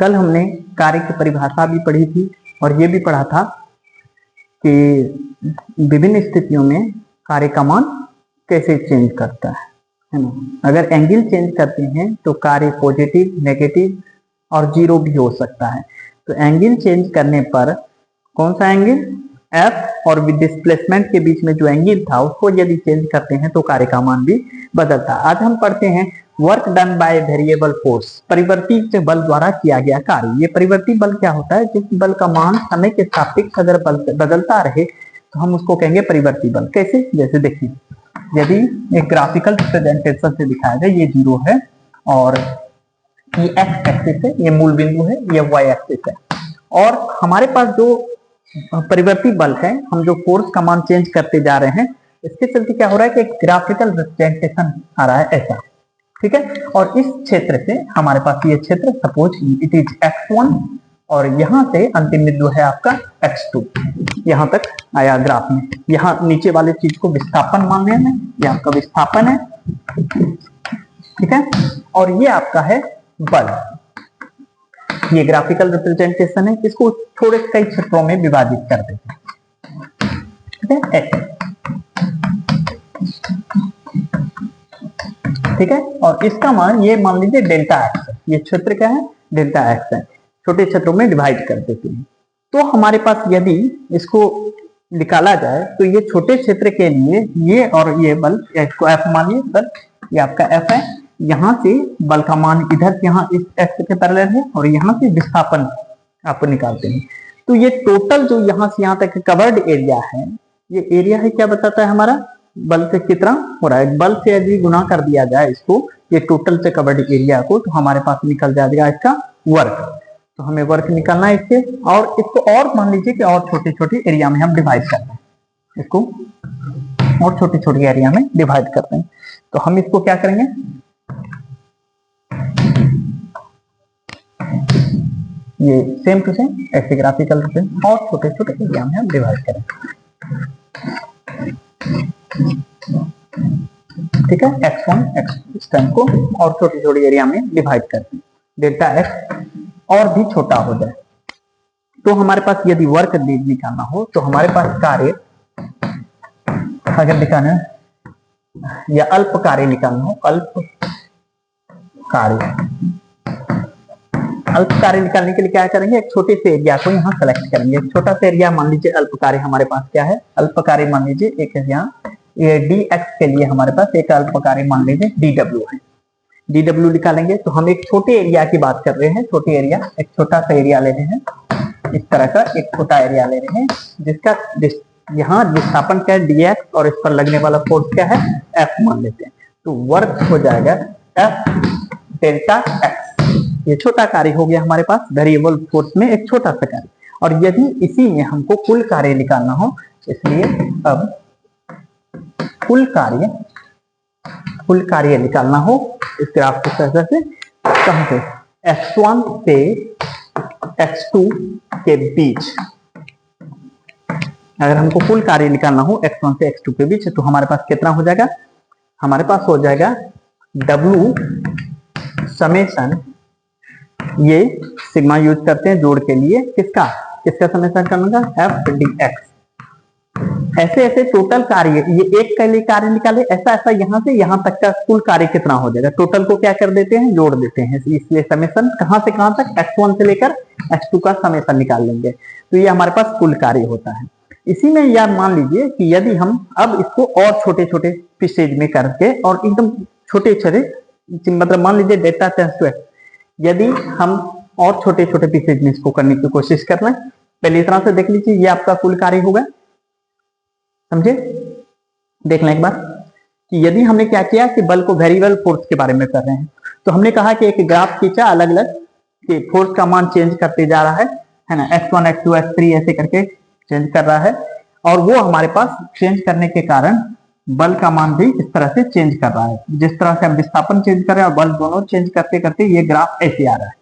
कल हमने कार्य की परिभाषा भी पढ़ी थी और ये भी पढ़ा था कि विभिन्न स्थितियों में कार्य का मान कैसे चेंज करता है ना। अगर एंगल चेंज करते हैं तो कार्य पॉजिटिव, नेगेटिव और जीरो भी हो सकता है। तो एंगल चेंज करने पर कौन सा एंगल, F और डिस्प्लेसमेंट के बीच में जो एंगल था उसको यदि चेंज करते हैं तो कार्य का मान भी बदलता है। आज हम पढ़ते हैं work done by variable force, परिवर्ती बल द्वारा किया गया कार्य। ये परिवर्ती बल क्या होता है? जिस बल का मान समय के सापेक्ष अगर बदलता रहे तो हम उसको कहेंगे परिवर्ती बल। कैसे? जैसे देखिए, यदि एक ग्राफिकल रिप्रेजेंटेशन से दिखाया जाए, ये जीरो है और ये एक्स एक्सिस है, ये मूल बिंदु है, ये वाई एक्सिस है, और हमारे पास जो परिवर्ती बल है, हम जो फोर्स का मान चेंज करते जा रहे हैं, इसके चलते क्या हो रहा है कि एक ग्राफिकल रिप्रेजेंटेशन आ रहा है ऐसा, ठीक है। और इस क्षेत्र से हमारे पास ये क्षेत्र, सपोज इट इज x1 और यहाँ से अंतिम बिंदु है आपका x2, यहाँ तक आया ग्राफ में। यहाँ नीचे वाले चीज को विस्थापन मान रहे हैं, ये आपका विस्थापन है, ठीक है, और ये आपका है बल। ये ग्राफिकल रिप्रेजेंटेशन है, इसको थोड़े कई क्षेत्रों में विभाजित कर देते हैं, ठीक है, ठीक है। और इसका मान ये मान लीजिए डेल्टा एक्स है, ये क्षेत्र क्या है? डेल्टा एक्स है। छोटे क्षेत्रों में डिवाइड कर देते हैं। तो हमारे पास यदि इसको निकाला जाए तो ये छोटे क्षेत्र के लिए ये और ये बल, इसको एफ मानिए बल, ये आपका एफ है। यहाँ से बल का मान इधर यहाँ इस एक्स के पैरेलल है और यहाँ से विस्थापन आप निकालते हैं। तो ये टोटल जो यहाँ से यहाँ तक कवर्ड एरिया है, ये एरिया है, क्या बताता है हमारा? बल से कितना हो रहा है। बल से यदि गुना कर दिया जाए इसको, ये टोटल से कवर्ड एरिया को, तो हमारे पास निकल जाएगा इसका वर्क। तो हमें वर्क निकालना है इससे, और इसको और मान लीजिए कि और छोटे छोटे एरिया में हम डिवाइड कर रहे हैं, इसको और छोटे छोटे एरिया में डिवाइड कर रहे हैं। तो हम इसको क्या करेंगे, ये सेम टू सेम ऐसे ग्राफिकल और छोटे छोटे एरिया में हम डिवाइड करें, ठीक है। x1 x इस टाइम को और छोटे छोटे एरिया में डिवाइड करते हैं, डेल्टा x और भी छोटा हो जाए। तो हमारे पास यदि वर्क निकालना हो तो हमारे पास कार्य अगर दिखाना है या अल्प कार्य निकालना हो, अल्प कार्य निकालने के लिए क्या करेंगे, एक छोटे से एरिया को यहाँ सेलेक्ट करेंगे। एक छोटा सा एरिया मान लीजिए अल्प कार्य हमारे पास क्या है, अल्प कार्य मान लीजिए एक है यहाँ, ये dx के लिए हमारे पास एक अल्प कार्य मान लीजिए dw है। dw निकालेंगे तो हम एक छोटे एरिया की बात कर रहे हैं, छोटे एरिया, एक छोटा सा एरिया ले रहे हैं, इस तरह का एक छोटा एरिया ले रहे हैं, जिसका यहाँ विस्थापन क्या है dx और इस पर लगने वाला फोर्स क्या है F मान लेते हैं। तो वर्क हो जाएगा F डेल्टा x। ये छोटा कार्य हो गया हमारे पास, वेरिएबल फोर्स में एक छोटा सा कार्य। और यदि इसी में हमको कुल कार्य निकालना हो, इसलिए अब कुल कार्य निकालना हो इस ग्राफ के सहायता से, कहां से, x1 से x2 के बीच अगर हमको कुल कार्य निकालना हो x1 से x2 के बीच, तो हमारे पास कितना हो जाएगा, हमारे पास हो जाएगा W समेशन, ये सिग्मा यूज करते हैं जोड़ के लिए, किसका समेशन करना था, f dx। ऐसे ऐसे टोटल कार्य, ये एक के लिए कार्य निकाले, ऐसा ऐसा यहाँ से यहाँ तक का कुल कार्य कितना हो जाएगा, टोटल को क्या कर देते हैं, जोड़ देते हैं। इसलिए समेशन कहां से कहां तक, x1 से लेकर x2 का समेशन निकाल लेंगे, तो ये हमारे पास कुल कार्य होता है। इसी में यार मान लीजिए कि यदि हम अब इसको और छोटे छोटे पीसेज में करके और एकदम छोटे छोटे, मतलब मान लीजिए डेटा टेंस टू एक्स, यदि हम और छोटे छोटे पीसेज में इसको करने की कोशिश कर रहे हैं, पहले इस तरह से देख लीजिए, ये आपका कुल कार्य होगा, समझे। देख लें एक बार कि यदि हमने क्या किया कि बल को वेरिएबल फोर्स के बारे में कर रहे हैं, तो हमने कहा कि एक ग्राफ खींचा, अलग अलग कि फोर्स का मान चेंज करते जा रहा है ना, x1 x2 x3 ऐसे करके चेंज कर रहा है, और वो हमारे पास चेंज करने के कारण बल का मान भी इस तरह से चेंज कर रहा है। जिस तरह से हम विस्थापन चेंज कर रहे हैं और बल दोनों चेंज करते करते ये ग्राफ ऐसे आ रहा है,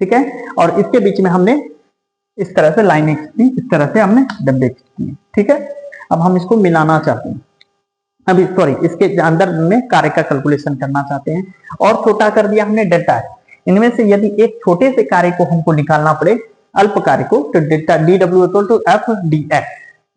ठीक है। और इसके बीच में हमने इस तरह से लाइनें खींची, इस तरह से हमने डब्बे खींचे, ठीक है। अब हम इसको मिलाना चाहते हैं, अभी सॉरी इसके अंदर में कार्य का कैलकुलेशन करना चाहते हैं, और छोटा कर दिया हमने डेल्टा। इनमें से यदि एक छोटे से कार्य को हमको निकालना पड़े, अल्प कार्य को, तो delta DW equal to FDX,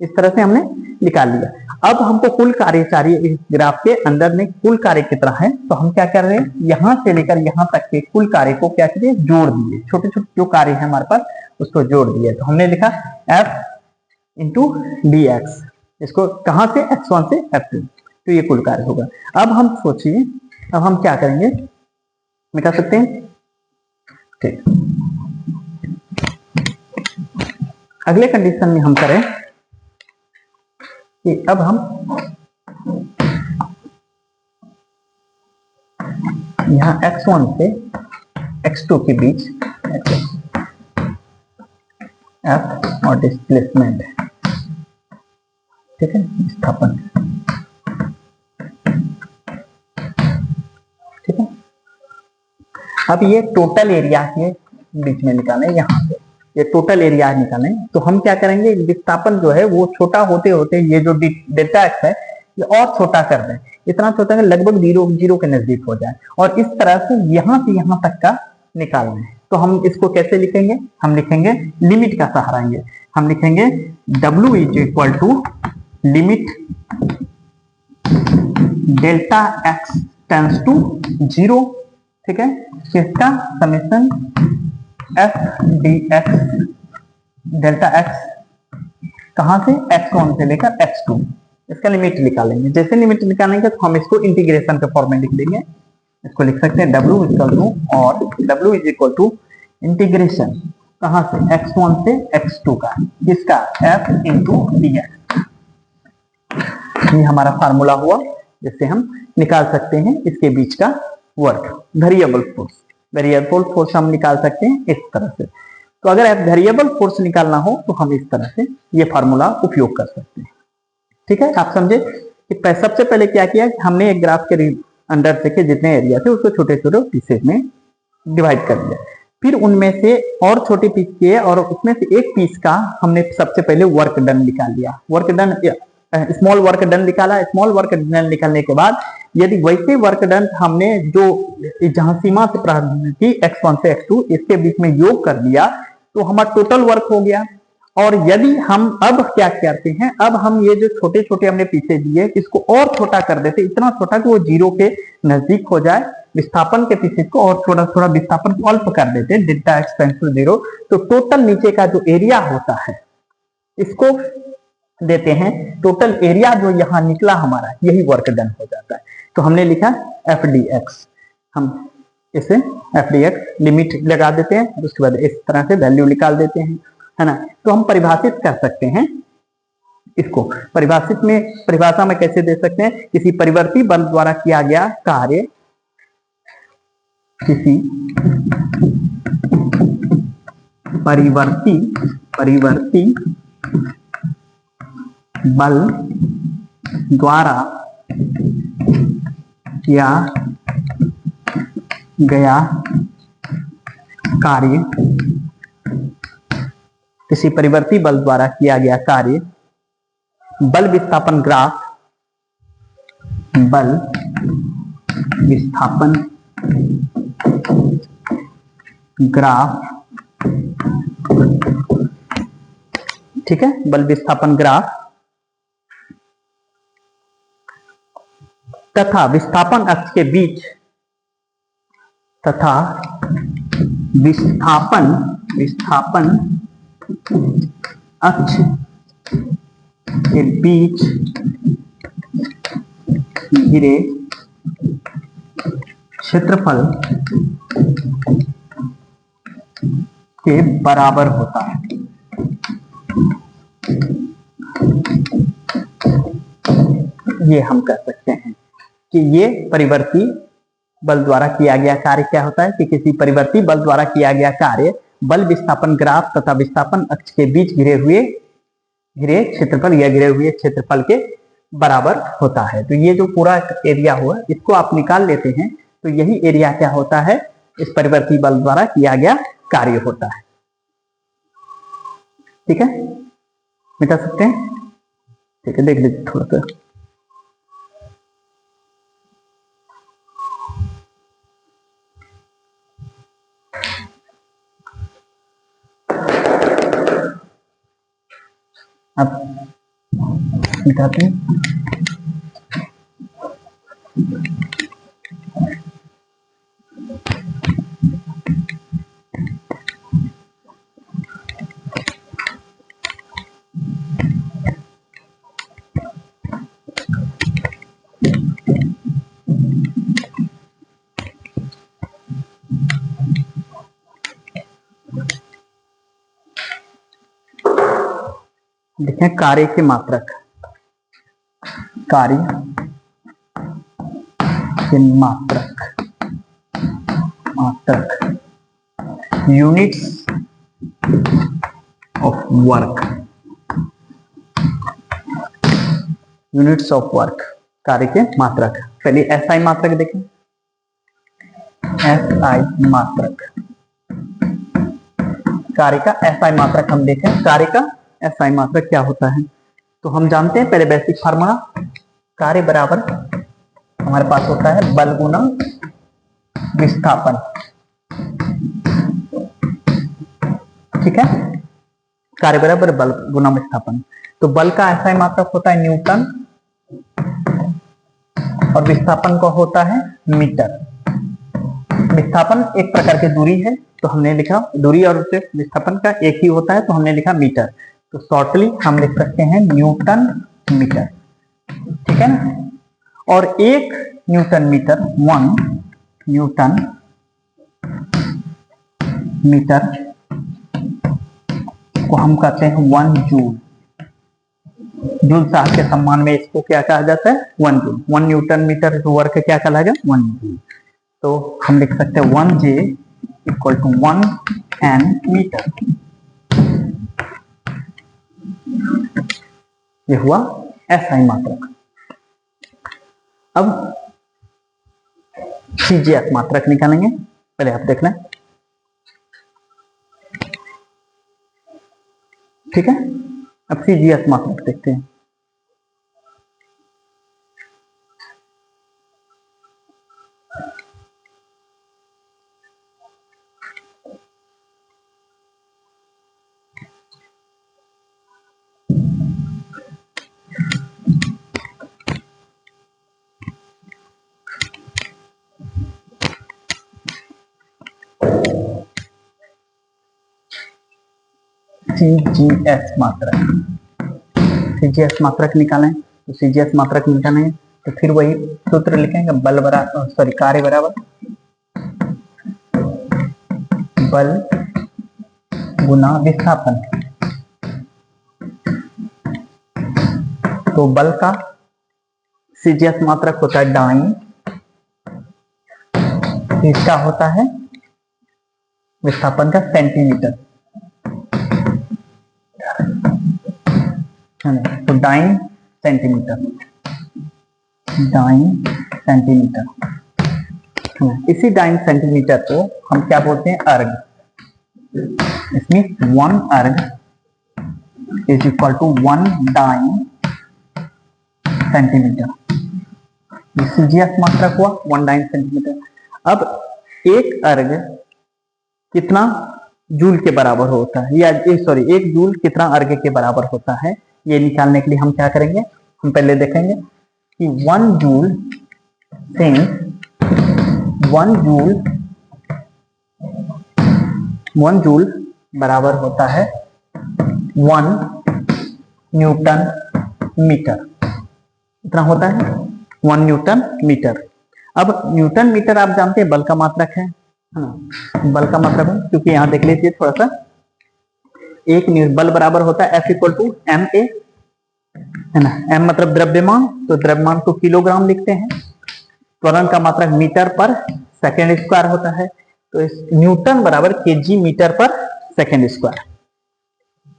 इस तरह से हमने निकाल लिया। अब हमको कुल कार्य चाहिए इस ग्राफ के अंदर में, कुल कार्य कितना है, तो हम क्या कर रहे हैं, यहां से लेकर यहां तक के कुल कार्य को क्या करिए, जोड़ दिए, छोटे छोटे जो कार्य है हमारे पास उसको जोड़ दिए। तो हमने लिखा F इंटू DX, इसको कहां से, X1 से F2, तो ये कुल कार्य होगा। अब हम सोचिए, अब हम क्या करेंगे, मिटा सकते हैं, ठीक। अगले कंडीशन में हम करें कि अब हम यहां X1 से X2 के बीच F और डिस्प्लेसमेंट, ठीक है, विस्थापन, ठीक है। अब ये टोटल एरिया के बीच में निकालें, यहां से ये टोटल एरिया निकालें, तो हम क्या करेंगे, विस्थापन जो है वो छोटा होते होते ये जो डेल्टा एक्स है ये और छोटा कर दें, इतना छोटा कि लगभग जीरो के नजदीक हो जाए, और इस तरह से यहां तक का निकालना है। तो हम इसको कैसे लिखेंगे, हम लिखेंगे लिमिट का सहारा लेंगे, हम लिखेंगे W is equal to limit delta x tends to 0, ठीक है, इसका समेशन FDX डेल्टा एक्स कहां से, X1 से लेकर X2, इसका लिमिट निकालेंगे। जैसे लिमिट निकालेंगे तो हम इसको इंटीग्रेशन के फॉर्म में लिख देंगे, इसको लिख सकते हैं W इक्वल टू, और W is equal to integration कहां से, X1 से X2 का, जिसका F इंटू DX, ये हमारा फार्मूला हुआ जिससे हम निकाल सकते हैं इसके बीच का वर्क, वेरिएबल फोर्स हम निकाल सकते हैं इस तरह से। तो अगर वेरिएबल फोर्स निकालना हो तो हम इस तरह से ये फार्मूला उपयोग कर सकते हैं, ठीक है। आप समझे कि सबसे पहले क्या किया, हमने एक ग्राफ के अंदर से के जितने एरिया थे उसको छोटे छोटे पीसेस में डिवाइड कर दिया, फिर उनमें से और छोटे पीस किए, और उसमें से एक पीस का हमने सबसे पहले वर्क डन निकाल लिया, work done small work done निकाला। स्मॉल वर्क डन निकालने के बाद यदि वैसे वर्क डन हमने जो जहां सीमा से प्रारंभ की X1 से X2 इसके बीच में योग कर दिया तो हमारा टोटल वर्क हो गया। और यदि हम अब क्या करते हैं, अब हम ये जो छोटे छोटे हमने पीछे दिए इसको और छोटा कर देते, इतना छोटा कि वो 0 के नजदीक हो जाए, विस्थापन के पीछे को और थोड़ा थोड़ा विस्थापन को अल्प कर देते, डेल्टा एक्स टेंड्स टू 0, तो टोटल नीचे का जो एरिया होता है इसको देते हैं, टोटल एरिया जो यहाँ निकला हमारा यही वर्क डन हो जाता है। तो हमने लिखा FDX, हम इसे FDX लिमिट लगा देते हैं, और उसके बाद इस तरह से वैल्यू निकाल देते हैं, है ना। तो हम परिभाषित कर सकते हैं इसको, परिभाषा में कैसे दे सकते हैं, किसी परिवर्ती बल द्वारा किया गया कार्य, किसी परिवर्ती बल द्वारा किया गया कार्य, किसी परिवर्ती बल द्वारा किया गया कार्य, बल विस्थापन ग्राफ, बल विस्थापन ग्राफ, ठीक है, बल विस्थापन ग्राफ तथा विस्थापन अक्ष के बीच, तथा विस्थापन अक्ष के बीच घिरे क्षेत्रफल के बराबर होता है। ये हम कह सकते हैं कि ये परिवर्ती बल द्वारा किया गया कार्य क्या होता है, कि किसी परिवर्ती बल द्वारा किया गया कार्य बल विस्थापन ग्राफ तथा विस्थापन अक्ष के बीच घिरे हुए क्षेत्रफल या घिरे हुए क्षेत्रफल के बराबर होता है। तो ये जो पूरा एरिया हुआ इसको आप निकाल लेते हैं तो यही एरिया क्या होता है, इस परिवर्ती बल द्वारा किया गया कार्य होता है। ठीक है, मिटा सकते हैं। ठीक है, देख लीजिए थोड़ा सा। अब मिटाते हैं। देखें कार्य के मात्रक, कार्य के मात्रक, मात्रक units of work, units of work, कार्य के मात्रक। पहले एसआई मात्रक देखें, एसआई मात्रक, कार्य का एसआई मात्रक हम देखें। कार्य का एसआई मात्रक क्या होता है तो हम जानते हैं पहले बेसिक फार्मूला, कार्य बराबर हमारे पास होता है बल गुना विस्थापन। ठीक है, कार्य बराबर बल गुना विस्थापन। तो बल का एसआई मात्रक होता है न्यूटन और विस्थापन का होता है मीटर। विस्थापन एक प्रकार की दूरी है तो हमने लिखा, दूरी और उससे विस्थापन का एक ही होता है तो हमने लिखा मीटर। तो शॉर्टली हम लिख सकते हैं न्यूटन मीटर। ठीक है ना, और एक न्यूटन मीटर, 1 न्यूटन मीटर को हम कहते हैं 1 जूल। जूल साहब के सम्मान में इसको क्या कहा जाता है, 1 जूल। 1 न्यूटन मीटर वर्क क्या कहलाएगा, 1 जूल। तो हम लिख सकते हैं 1 J equal to 1 N metre. ये हुआ एसआई मात्रक। अब सीजीएस मात्रक निकालेंगे, पहले आप देख लें। ठीक है, अब सीजीएस मात्रक देखते हैं। सीजीएस मात्रक, सीजीएस मात्रक निकालें। तो सीजीएस मात्रक निकालेंगे तो फिर वही सूत्र लिखेंगे, बल बराबर, सॉरी, कार्य बराबर बल गुना विस्थापन। तो बल का सीजीएस मात्रक होता है डाइन, इसका होता है विस्थापन का सेंटीमीटर। तो डाइन सेंटीमीटर, डाइन सेंटीमीटर। इसी डाइन सेंटीमीटर को हम क्या बोलते हैं, अर्ग। इसमें 1 erg is equal to 1 dyne centimetre. CGS मात्रक हुआ 1 डाइन सेंटीमीटर। अब एक अर्ग कितना जूल के बराबर होता है, या सॉरी, एक जूल कितना अर्ग के बराबर होता है, ये निकालने के लिए हम क्या करेंगे, हम पहले देखेंगे कि 1 जूल सिंस 1 जूल बराबर होता है 1 न्यूटन मीटर। इतना होता है 1 न्यूटन मीटर। अब न्यूटन मीटर आप जानते हैं बल का मात्रक है ना, बल का मात्रक है, क्योंकि यहां देख लीजिए थोड़ा सा, एक बल बराबर होता है F equal to M A, है ना। m मतलब द्रव्यमान, तो द्रव्यमान को किलोग्राम लिखते हैं। त्वरण का मात्रक मीटर पर सेकेंड स्क्वायर होता है, तो इस न्यूटन बराबर केजी मीटर पर सेकेंड स्क्वायर।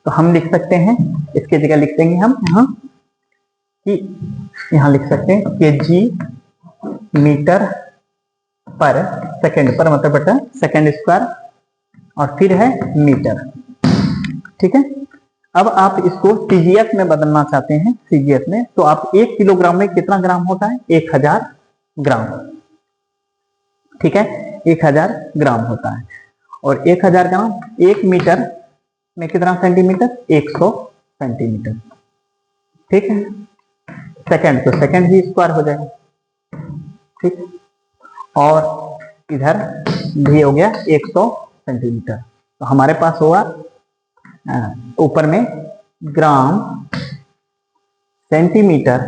तो हम लिख सकते हैं, इसके जगह लिख देंगे हम यहाँ कि यहाँ लिख सकते हैं केजी मीटर पर सेकेंड, पर मतलब बटा सेकेंड स्क्वायर और फिर है मीटर। ठीक है, अब आप इसको सीजीएस में बदलना चाहते हैं, सीजीएस में, तो आप 1 किलोग्राम में कितना ग्राम होता है, 1000 ग्राम। ठीक है, 1000 ग्राम होता है, और 1000 ग्राम 1 मीटर में कितना सेंटीमीटर, 100 सेंटीमीटर। ठीक है, सेकंड तो सेकंड भी स्क्वायर हो जाएगा। ठीक, और इधर भी हो गया 100 सेंटीमीटर। तो हमारे पास होगा ऊपर में gram centimetre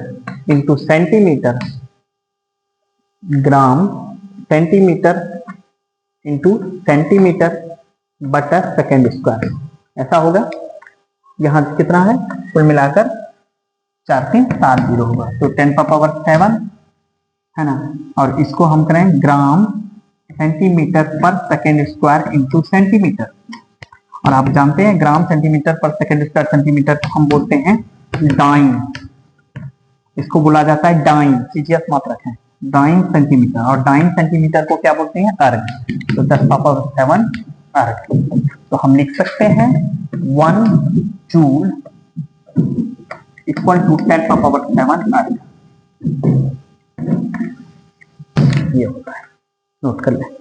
into centimetre, gram centimetre into centimetre butter second square, ऐसा होगा। यहाँ कितना है कुल मिलाकर 4370 होगा, तो 10⁻7 है ना। और इसको हम करें ग्राम सेंटीमीटर पर सेकेंड स्क्वायर इंटू सेंटीमीटर। और आप जानते हैं ग्राम सेंटीमीटर पर सेकेंड स्क्वायर सेंटीमीटर को हम बोलते हैं डाइन, इसको बोला जाता है डाइन, सीजीएस मात्रक है, डाइन सेंटीमीटर। और डाइन सेंटीमीटर को क्या बोलते हैं, अर्ग। तो 10⁻7 अर्ग। तो हम लिख सकते हैं 1 जूल इक्वल टू 10⁻7 अर्ग, ये होता है, नोट कर ले।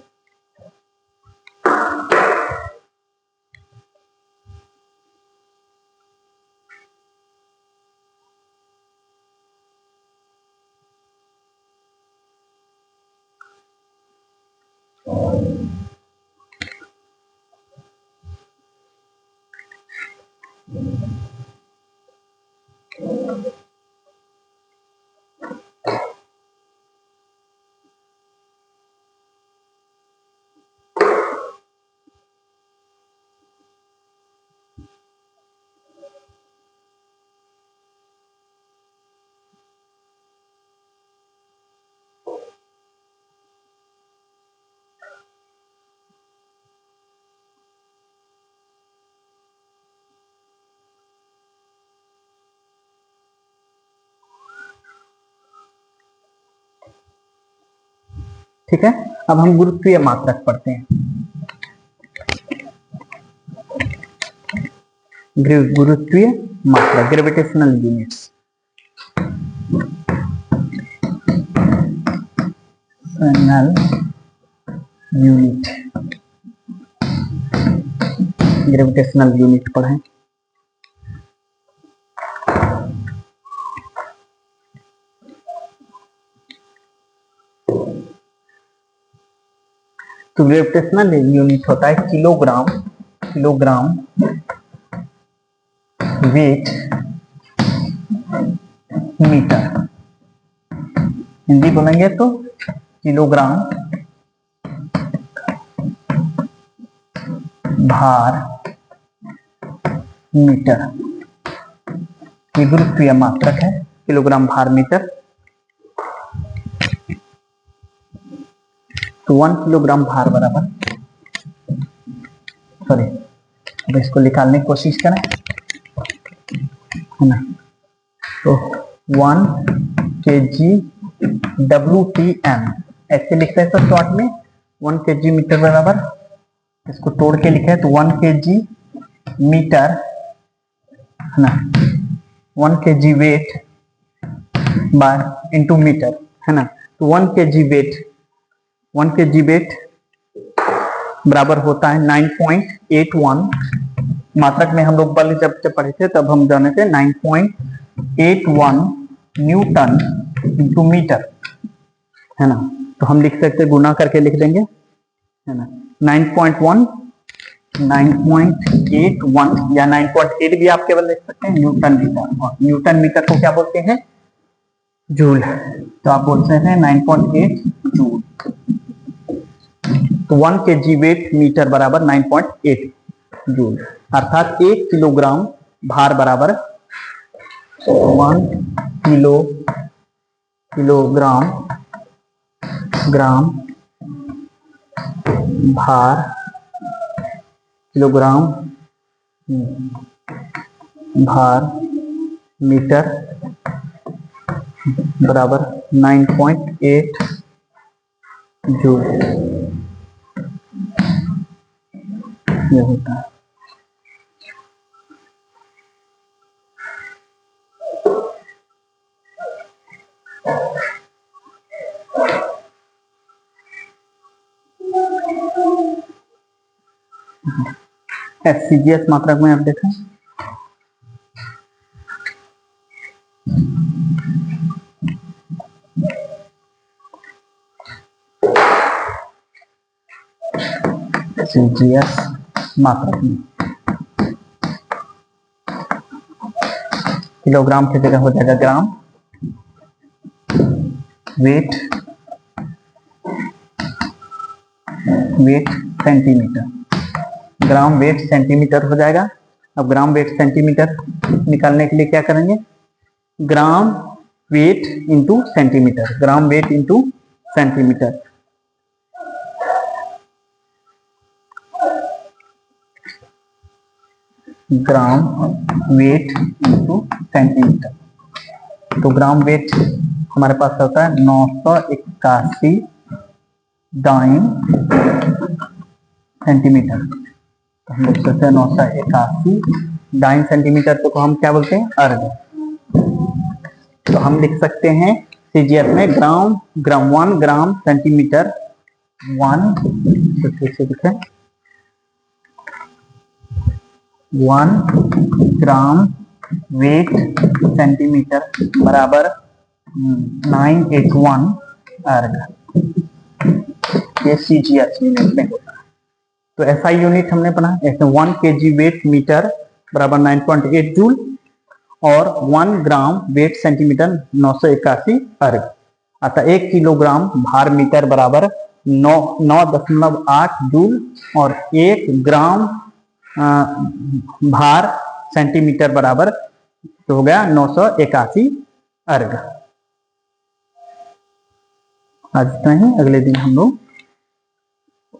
ठीक है, अब हम गुरुत्वीय मात्रक पढ़ते हैं। गुरुत्वीय मात्रक, gravitational units, unit, gravitational unit पढ़ें। तो ग्रेविटेशनल यूनिट होता है kilogram, kilogram weight metre. Hindi बोलेंगे तो किलोग्राम भार मीटर, ये गुरुत्वीय मात्रक है, किलोग्राम भार मीटर। तो 1 किलोग्राम भार बराबर, सॉरी अब इसको निकालने की कोशिश करें, है ना। तो 1 kg WTM ऐसे लिखते हैं सर शॉर्ट में, 1 kg मीटर बराबर, इसको तोड़ के लिखे तो 1 kg मीटर, है ना, 1 kg weight by into metre, है ना। तो 1 kg वेट, 1 kg वेट बराबर होता है 9.81, मात्रक में हम लोग बल जब पढ़े थे तब हम जाने थे 9.81 न्यूटन इंटू मीटर, है ना। तो हम लिख सकते, गुना करके लिख देंगे, है ना, 9.1 9.81 या 9.8 भी आप केवल लिख सकते हैं न्यूटन मीटर। और न्यूटन मीटर को क्या बोलते हैं, जूल। तो आप बोल सकते हैं 9.8 जूल। तो 1 kg वेट मीटर बराबर 9.8 जूल, अर्थात 1 किलोग्राम भार बराबर 1 किलोग्राम भार, किलोग्राम भार मीटर बराबर 9.8 जूल, ये होता है। एफसीजीएस मात्रक में आप देखें सीजीएस मात्रक में। किलोग्राम की जगह हो जाएगा gram. Weight centimetre, gram weight centimetre हो जाएगा। अब ग्राम वेट सेंटीमीटर निकालने के लिए क्या करेंगे, gram weight into centimetre, gram weight into centimetre. Gram weight into centimetre, तो ग्राम वेट हमारे पास होता है 981 डाइन सेंटीमीटर। तो हम लोग सोचते हैं 981 डाइन सेंटीमीटर को हम क्या बोलते हैं, अर्ग। तो हम लिख सकते हैं सीजीएस में ग्राम 1 ग्राम सेंटीमीटर 1, तो फिर से लिखें 1 ग्राम वेट सेंटीमीटर बराबर 981 अर्ग। ये सीजीएस यूनिट में होता है। तो ऐसा यूनिट हमने पढ़ा, ऐसे 1 केजी वेट मीटर बराबर 9.8 जूल और 1 ग्राम वेट सेंटीमीटर 981 अर्ग। अतः 1 किलोग्राम भार मीटर बराबर 9.8 जूल और 1 ग्राम भार सेंटीमीटर बराबर तो हो गया 981 अर्ग। आज इतना ही, अगले दिन हम लोग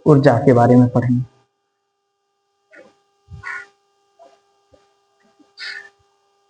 ऊर्जा के बारे में पढ़ेंगे।